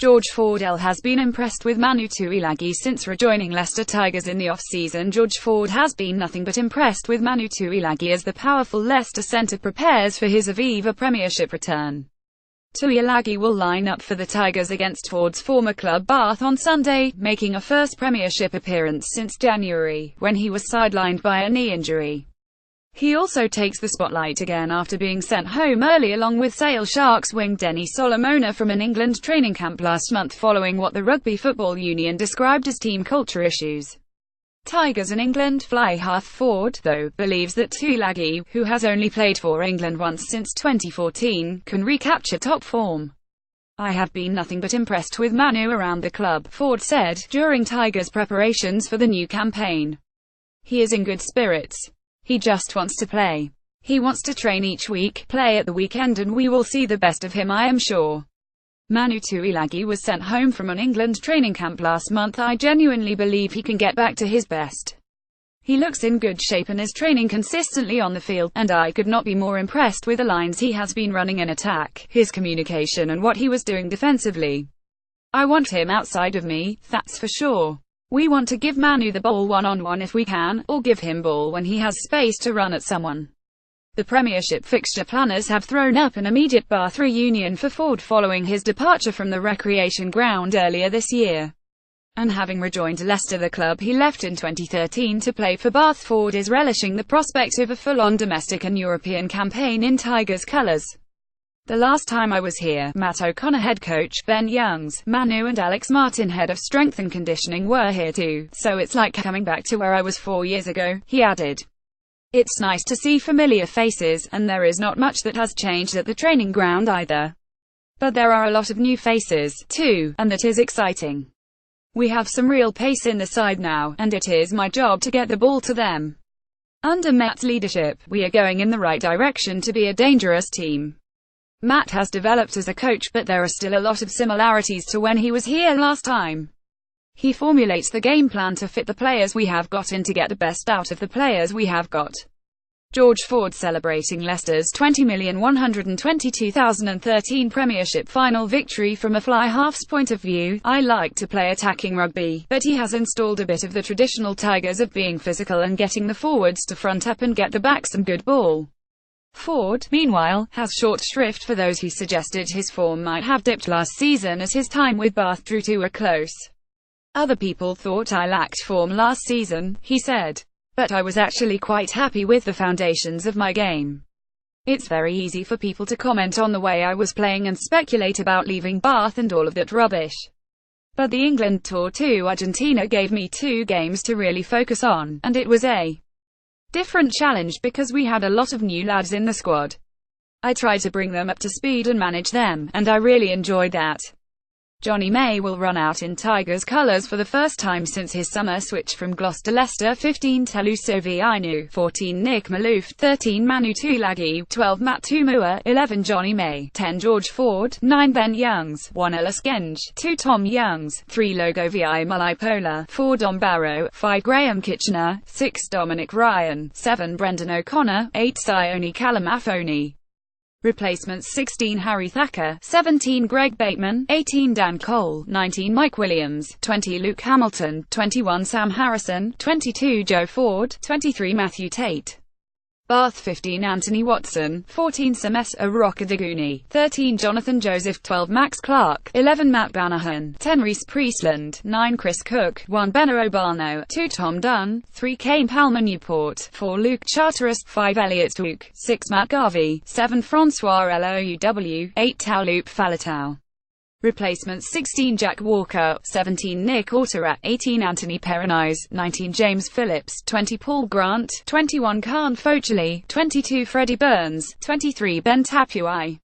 George Ford has been impressed with Manu Tuilagi since rejoining Leicester Tigers in the off-season. George Ford has been nothing but impressed with Manu Tuilagi as the powerful Leicester centre prepares for his Aviva Premiership return. Tuilagi will line up for the Tigers against Ford's former club Bath on Sunday, making a first Premiership appearance since January, when he was sidelined by a knee injury. He also takes the spotlight again after being sent home early along with Sale Sharks wing Denny Solomona from an England training camp last month following what the Rugby Football Union described as team culture issues. Tigers in England fly half Ford, though, believes that Tuilagi, who has only played for England once since 2014, can recapture top form. "I have been nothing but impressed with Manu around the club," Ford said, during Tigers' preparations for the new campaign. "He is in good spirits. He just wants to play. He wants to train each week, play at the weekend, and we will see the best of him, I am sure." Manu Tuilagi was sent home from an England training camp last month. "I genuinely believe he can get back to his best. He looks in good shape and is training consistently on the field, and I could not be more impressed with the lines he has been running in attack, his communication and what he was doing defensively. I want him outside of me, that's for sure. We want to give Manu the ball one-on-one if we can, or give him ball when he has space to run at someone." The Premiership fixture planners have thrown up an immediate Bath reunion for Ford following his departure from the recreation ground earlier this year. And having rejoined Leicester, the club he left in 2013 to play for Bath, Ford is relishing the prospect of a full-on domestic and European campaign in Tigers colours. "The last time I was here, Matt O'Connor head coach, Ben Youngs, Manu and Alex Martin head of strength and conditioning were here too, so it's like coming back to where I was 4 years ago," he added. "It's nice to see familiar faces, and there is not much that has changed at the training ground either. But there are a lot of new faces, too, and that is exciting. We have some real pace in the side now, and it is my job to get the ball to them. Under Matt's leadership, we are going in the right direction to be a dangerous team. Matt has developed as a coach, but there are still a lot of similarities to when he was here last time. He formulates the game plan to fit the players we have got and to get the best out of the players we have got." George Ford celebrating Leicester's 20,122,013 Premiership final victory from a fly-half's point of view. "I like to play attacking rugby, but he has installed a bit of the traditional Tigers of being physical and getting the forwards to front up and get the back some good ball." Ford, meanwhile, has short shrift for those who suggested his form might have dipped last season as his time with Bath drew to a close. "Other people thought I lacked form last season," he said. "But I was actually quite happy with the foundations of my game. It's very easy for people to comment on the way I was playing and speculate about leaving Bath and all of that rubbish. But the England tour to Argentina gave me 2 games to really focus on, and it was a different challenge because we had a lot of new lads in the squad. I tried to bring them up to speed and manage them, and I really enjoyed that." Johnny May will run out in Tigers colours for the first time since his summer switch from Gloucester. Leicester 15 Teluso Viinu, 14 Nick Malouf, 13 Manu Tuilagi, 12 Matt Tumua, 11 Johnny May, 10 George Ford, 9 Ben Youngs, 1 Ellis Genge, 2 Tom Youngs, 3 Logo Vi Mulaipola, 4 Dom Barrow, 5 Graham Kitchener, 6 Dominic Ryan, 7 Brendan O'Connor, 8 Sione Kalamafoni. Replacements: 16 Harry Thacker, 17 Greg Bateman, 18 Dan Cole, 19 Mike Williams, 20 Luke Hamilton, 21 Sam Harrison, 22 Joe Ford, 23 Matthew Tate. Bath 15 Anthony Watson, 14 Semes Arokadaguni, 13 Jonathan Joseph, 12 Max Clark, 11 Matt Banahan, 10 Reece Priestland, 9 Chris Cook, 1 Benno Obano, 2 Tom Dunn, 3 Kane Palmer Newport, 4 Luke Charteris, 5 Elliot Duke, 6 Matt Garvey, 7 Francois Louw, 8 Taulup Falatau. Replacements: 16 Jack Walker, 17 Nick Orterat, 18 Anthony Perenise, 19 James Phillips, 20 Paul Grant, 21 Khan Focheli, 22 Freddie Burns, 23 Ben Tapuai.